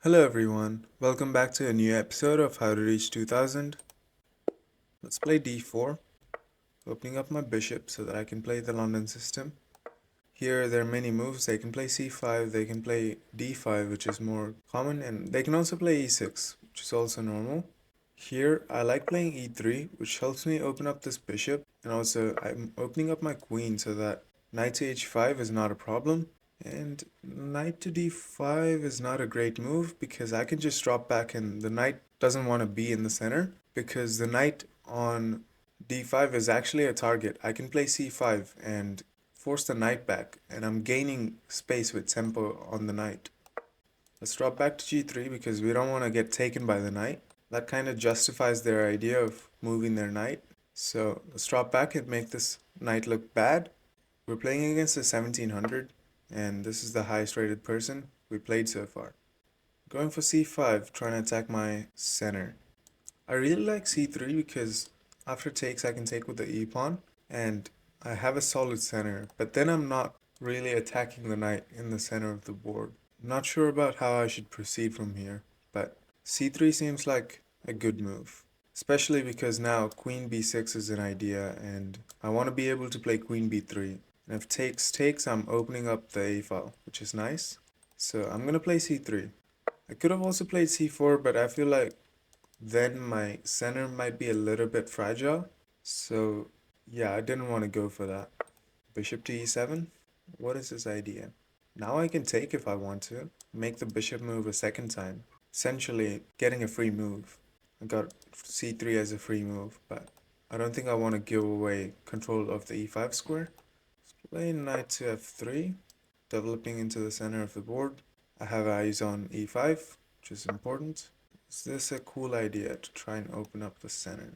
Hello everyone, welcome back to a new episode of How to Reach 2000. Let's play d4, opening up my bishop so that I can play the London system. Here there are many moves. They can play c5, they can play d5, which is more common, and they can also play e6, which is also normal. Here I like playing e3, which helps me open up this bishop, and also I'm opening up my queen so that knight to h5 is not a problem. And knight to d5 is not a great move because I can just drop back and the knight doesn't want to be in the center because the knight on d5 is actually a target. I can play c5 and force the knight back and I'm gaining space with tempo on the knight. Let's drop back to g3 because we don't want to get taken by the knight. That kind of justifies their idea of moving their knight. So let's drop back and make this knight look bad. We're playing against a 1700, and this is the highest rated person we played so far. Going for c5, trying to attack my center. I really like c3 because after takes I can take with the e-pawn, and I have a solid center, but then I'm not really attacking the knight in the center of the board. I'm not sure about how I should proceed from here, but c3 seems like a good move. Especially because now queen b6 is an idea and I want to be able to play queen b3. And if takes, I'm opening up the a file, which is nice. So I'm going to play c3. I could have also played c4, but I feel like then my center might be a little bit fragile. So yeah, I didn't want to go for that. Bishop to e7? What is this idea? Now I can take if I want to. Make the bishop move a second time. Essentially getting a free move. I got c3 as a free move, but I don't think I want to give away control of the e5 square. Play knight to f3, developing into the center of the board. I have eyes on e5, which is important. Is this a cool idea to try and open up the center?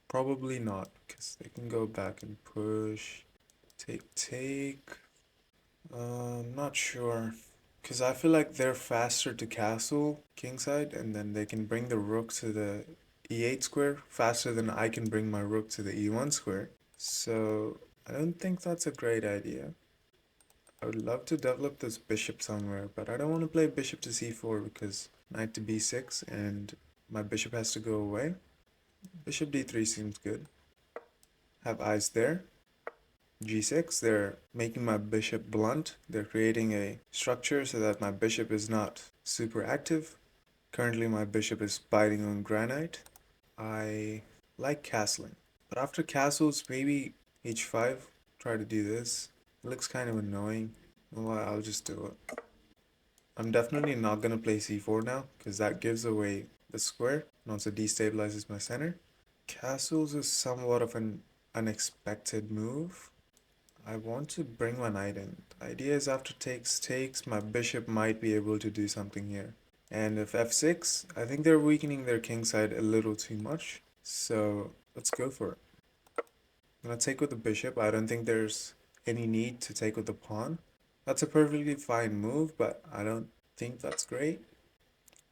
Probably not, because they can go back and push. Take. Not sure. Because I feel like they're faster to castle kingside, and then they can bring the rook to the e8 square faster than I can bring my rook to the e1 square. So I don't think that's a great idea. I would love to develop this bishop somewhere, but I don't want to play bishop to c4 because knight to b6 and my bishop has to go away. Bishop d3 seems good. Have eyes there. g6, they're making my bishop blunt. They're creating a structure so that my bishop is not super active. Currently my bishop is biting on granite. I like castling. But after castles, maybe h5, try to do this. It looks kind of annoying. Well, I'll just do it. I'm definitely not going to play c4 now, because that gives away the square and also destabilizes my center. Castles is somewhat of an unexpected move. I want to bring my knight in. The idea is after takes, my bishop might be able to do something here. And if f6, I think they're weakening their king side a little too much. So let's go for it. I'm going to take with the bishop. I don't think there's any need to take with the pawn. That's a perfectly fine move, but I don't think that's great.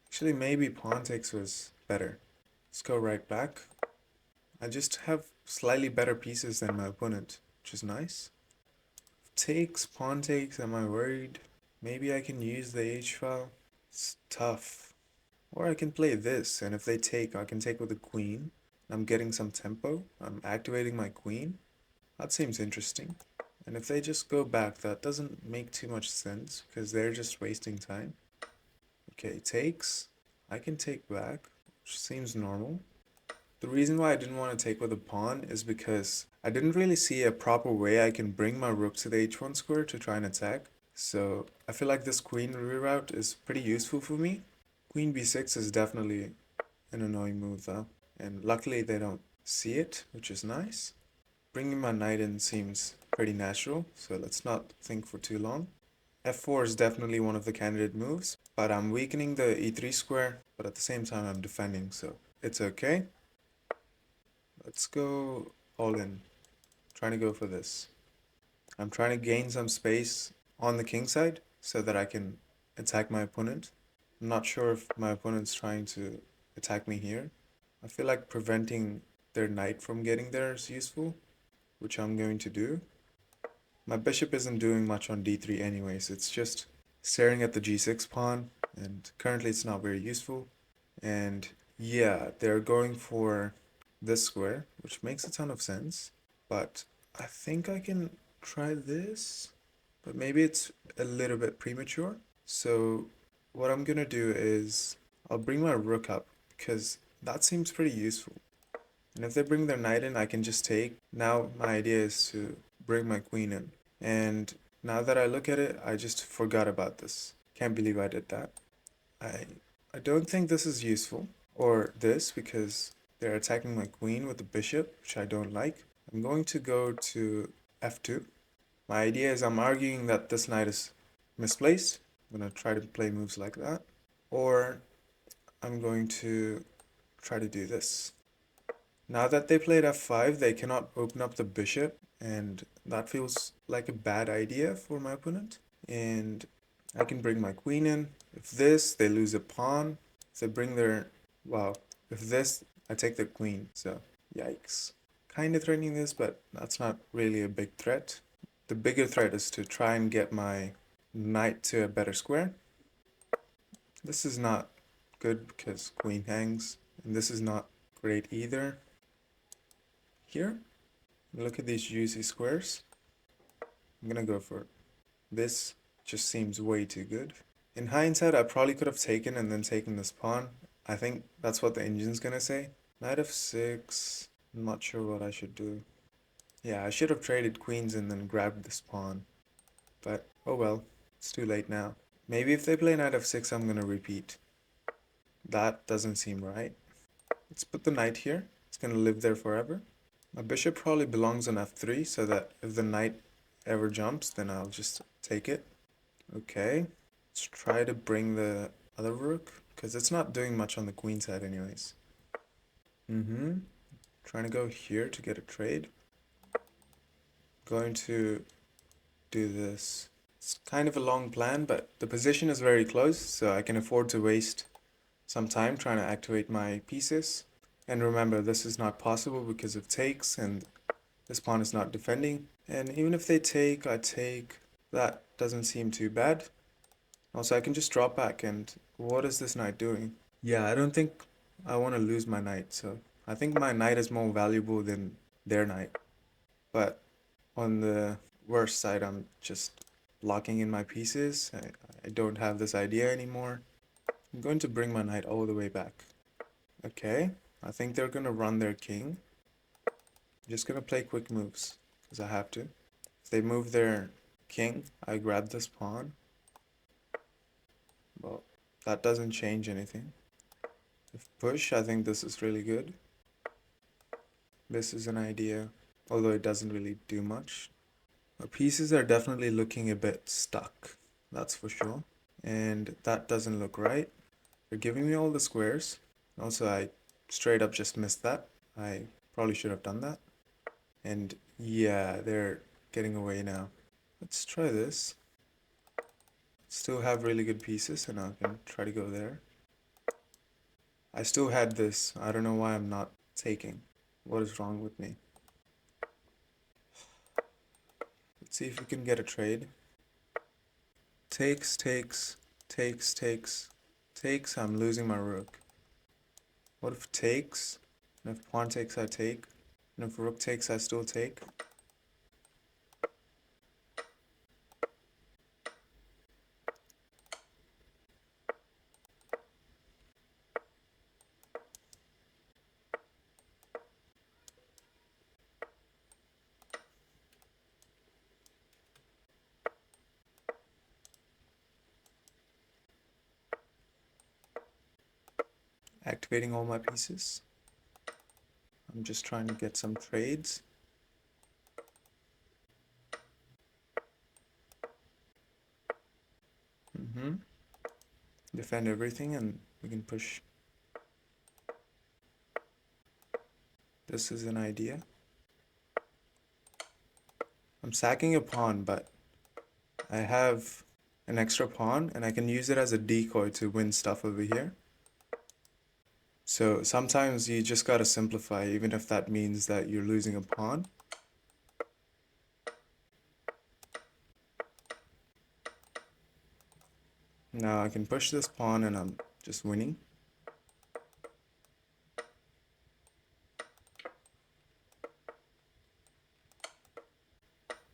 Actually, maybe pawn takes was better. Let's go right back. I just have slightly better pieces than my opponent, which is nice. Takes, pawn takes, am I worried? Maybe I can use the h-file. It's tough. Or I can play this, and if they take, I can take with the queen. I'm getting some tempo. I'm activating my queen. That seems interesting. And if they just go back, that doesn't make too much sense, because they're just wasting time. Okay, takes. I can take back, which seems normal. The reason why I didn't want to take with a pawn is because I didn't really see a proper way I can bring my rook to the h1 square to try and attack. So I feel like this queen reroute is pretty useful for me. Queen b6 is definitely an annoying move though. And luckily they don't see it, which is nice. Bringing my knight in seems pretty natural, so let's not think for too long. f4 is definitely one of the candidate moves, but I'm weakening the e3 square, but at the same time I'm defending, so it's okay. Let's go all in. Trying to go for this. I'm trying to gain some space on the king side so that I can attack my opponent. I'm not sure if my opponent's trying to attack me here. I feel like preventing their knight from getting there is useful, which I'm going to do. My bishop isn't doing much on d3 anyways, it's just staring at the g6 pawn, and currently it's not very useful. And yeah, they're going for this square, which makes a ton of sense. But I think I can try this, but maybe it's a little bit premature. So what I'm gonna do is I'll bring my rook up because that seems pretty useful. And if they bring their knight in, I can just take. Now my idea is to bring my queen in. And now that I look at it, I just forgot about this. Can't believe I did that. I I don't think this is useful, or this, because they're attacking my queen with the bishop, which I don't like. I'm going to go to f2. My idea is I'm arguing that this knight is misplaced. I'm going to try to play moves like that. Or I'm going to try to do this. Now that they played f5, they cannot open up the bishop, and that feels like a bad idea for my opponent. And I can bring my queen in. If this, they lose a pawn. If they bring their... Wow. If this, I take their queen. So, yikes. Kind of threatening this, but that's not really a big threat. The bigger threat is to try and get my knight to a better square. This is not good because queen hangs, and this is not great either. Here, look at these juicy squares. I'm gonna go for it. This just seems way too good. In hindsight, I probably could have taken and then taken this pawn. I think that's what the engine's gonna say. Knight f6. I'm not sure what I should do. Yeah, I should have traded queens and then grabbed this pawn. But, oh well, it's too late now. Maybe if they play knight f6, I'm gonna repeat. That doesn't seem right. Let's put the knight here. It's gonna live there forever. My bishop probably belongs on f3, so that if the knight ever jumps, then I'll just take it. Okay, let's try to bring the other rook, because it's not doing much on the queen side anyways. Trying to go here to get a trade. Going to do this. It's kind of a long plan, but the position is very close, so I can afford to waste some time trying to activate my pieces. And remember, this is not possible because of takes, and this pawn is not defending. And even if they take, I take. That doesn't seem too bad. Also, I can just drop back, and what is this knight doing? Yeah, I don't think I want to lose my knight, so I think my knight is more valuable than their knight. But on the worst side, I'm just blocking in my pieces. I don't have this idea anymore. I'm going to bring my knight all the way back. Okay, I think they're going to run their king. I'm just going to play quick moves, because I have to. If they move their king, I grab this pawn. Well, that doesn't change anything. If push, I think this is really good. This is an idea, although it doesn't really do much. My pieces are definitely looking a bit stuck, that's for sure. And that doesn't look right. They're giving me all the squares. Also, I straight up just missed that. I probably should have done that. And yeah, they're getting away now. Let's try this. Still have really good pieces, and I can try to go there. I still had this. I don't know why I'm not taking. What is wrong with me? Let's see if we can get a trade. Takes, takes, takes, takes, takes. I'm losing my rook. What if takes? And if pawn takes, I take. And if rook takes, I still take. Activating all my pieces. I'm just trying to get some trades. Defend everything and we can push. This is an idea. I'm sacking a pawn, but I have an extra pawn and I can use it as a decoy to win stuff over here. So sometimes you just gotta simplify, even if that means that you're losing a pawn. Now I can push this pawn and I'm just winning.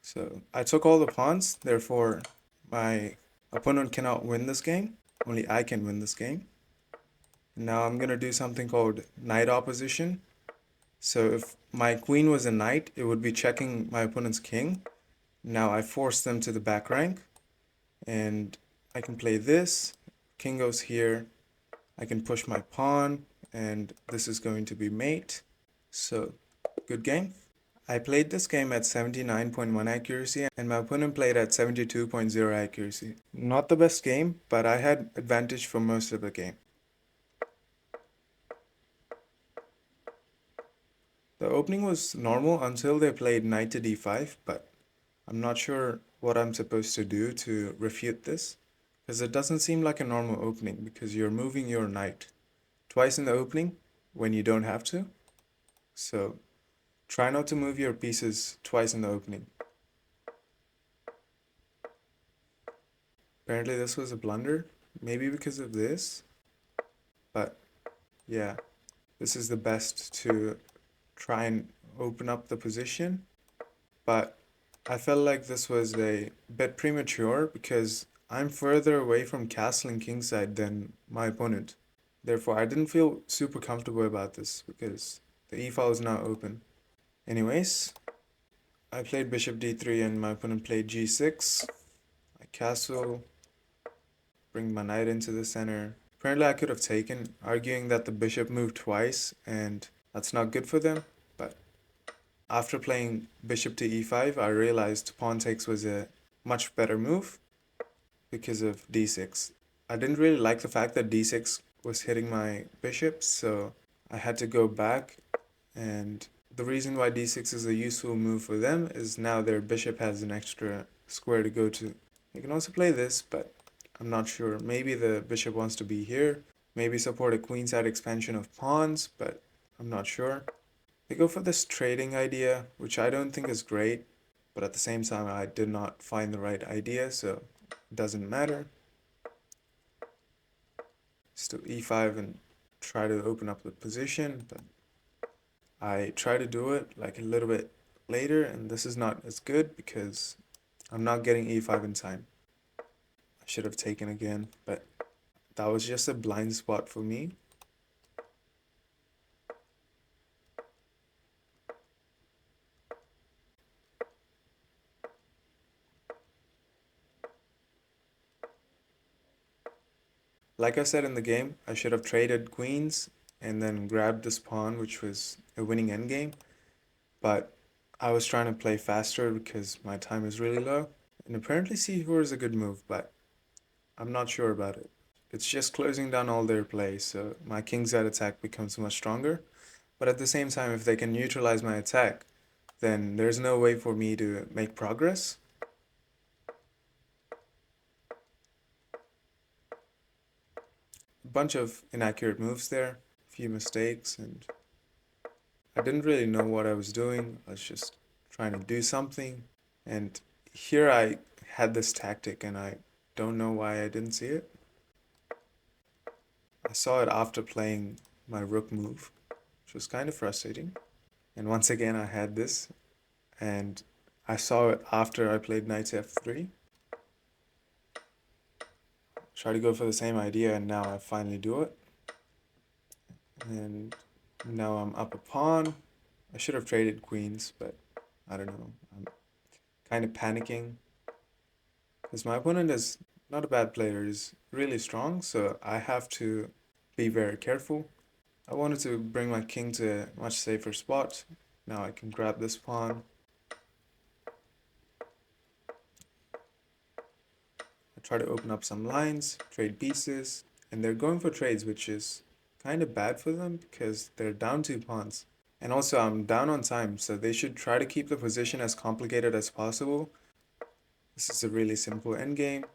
So I took all the pawns, therefore my opponent cannot win this game. Only I can win this game. Now I'm gonna do something called knight opposition. So if my queen was a knight, it would be checking my opponent's king. Now I force them to the back rank, and I can play this. King goes here. I can push my pawn, and this is going to be mate. So, good game. I played this game at 79.1 accuracy, and my opponent played at 72.0 accuracy. Not the best game, but I had advantage for most of the game. The opening was normal until they played knight to d5, but I'm not sure what I'm supposed to do to refute this, because it doesn't seem like a normal opening because you're moving your knight twice in the opening when you don't have to. So try not to move your pieces twice in the opening. Apparently this was a blunder, maybe because of this, but yeah, this is the best to try and open up the position, but I felt like this was a bit premature because I'm further away from castling kingside than my opponent. Therefore, I didn't feel super comfortable about this because the e-file is now open. Anyways, I played bishop d3 and my opponent played g6. I castle, bring my knight into the center. Apparently I could have taken, arguing that the bishop moved twice and that's not good for them, but after playing bishop to e5, I realized pawn takes was a much better move because of d6. I didn't really like the fact that d6 was hitting my bishop, so I had to go back, and the reason why d6 is a useful move for them is now their bishop has an extra square to go to. They can also play this, but I'm not sure. Maybe the bishop wants to be here, maybe support a queenside expansion of pawns, but I'm not sure. They go for this trading idea, which I don't think is great, but at the same time I did not find the right idea, so it doesn't matter. Still e5 and try to open up the position, but I try to do it like a little bit later, and this is not as good because I'm not getting e5 in time. I should have taken again, but that was just a blind spot for me. Like I said in the game, I should have traded queens and then grabbed this pawn, which was a winning endgame, but I was trying to play faster because my time is really low. And apparently c4 is a good move, but I'm not sure about it. It's just closing down all their play, so my kingside attack becomes much stronger. But at the same time, if they can neutralize my attack, then there's no way for me to make progress. A bunch of inaccurate moves there, a few mistakes, and I didn't really know what I was doing. I was just trying to do something. And here I had this tactic, and I don't know why I didn't see it. I saw it after playing my rook move, which was kind of frustrating. And once again, I had this, and I saw it after I played knight to f3. Try to go for the same idea, and now I finally do it. And now I'm up a pawn. I should have traded queens, but I don't know. I'm kind of panicking because my opponent is not a bad player. He's really strong, so I have to be very careful. I wanted to bring my king to a much safer spot. Now I can grab this pawn. I try to open up some lines, trade pieces, and they're going for trades, which is kind of bad for them because they're down 2 pawns. And also I'm down on time, so they should try to keep the position as complicated as possible. This is a really simple endgame.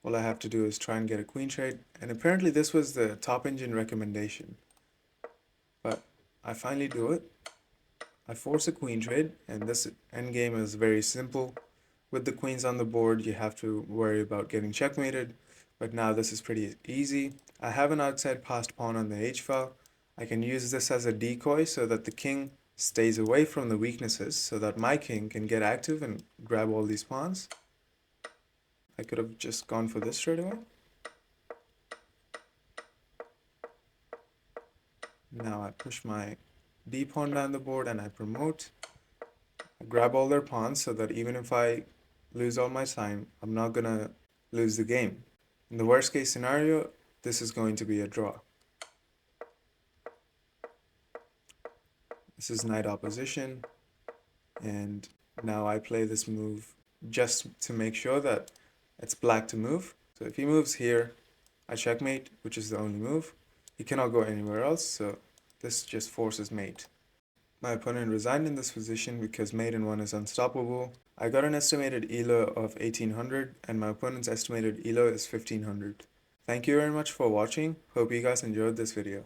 All I have to do is try and get a queen trade, and apparently this was the top engine recommendation. But I finally do it. I force a queen trade, and this endgame is very simple. with the queens on the board, you have to worry about getting checkmated, but now this is pretty easy. I have an outside passed pawn on the h file. I can use this as a decoy so that the king stays away from the weaknesses so that my king can get active and grab all these pawns. I could have just gone for this straight away. Now I push my d pawn down the board and I promote. I grab all their pawns so that even if I lose all my time, I'm not gonna lose the game. In the worst case scenario, this is going to be a draw. This is knight opposition, and now I play this move just to make sure that it's black to move. So if he moves here, I checkmate, which is the only move. He cannot go anywhere else, so this just forces mate. My opponent resigned in this position because mate in 1 is unstoppable. I got an estimated ELO of 1800 and my opponent's estimated ELO is 1500. Thank you very much for watching. Hope you guys enjoyed this video.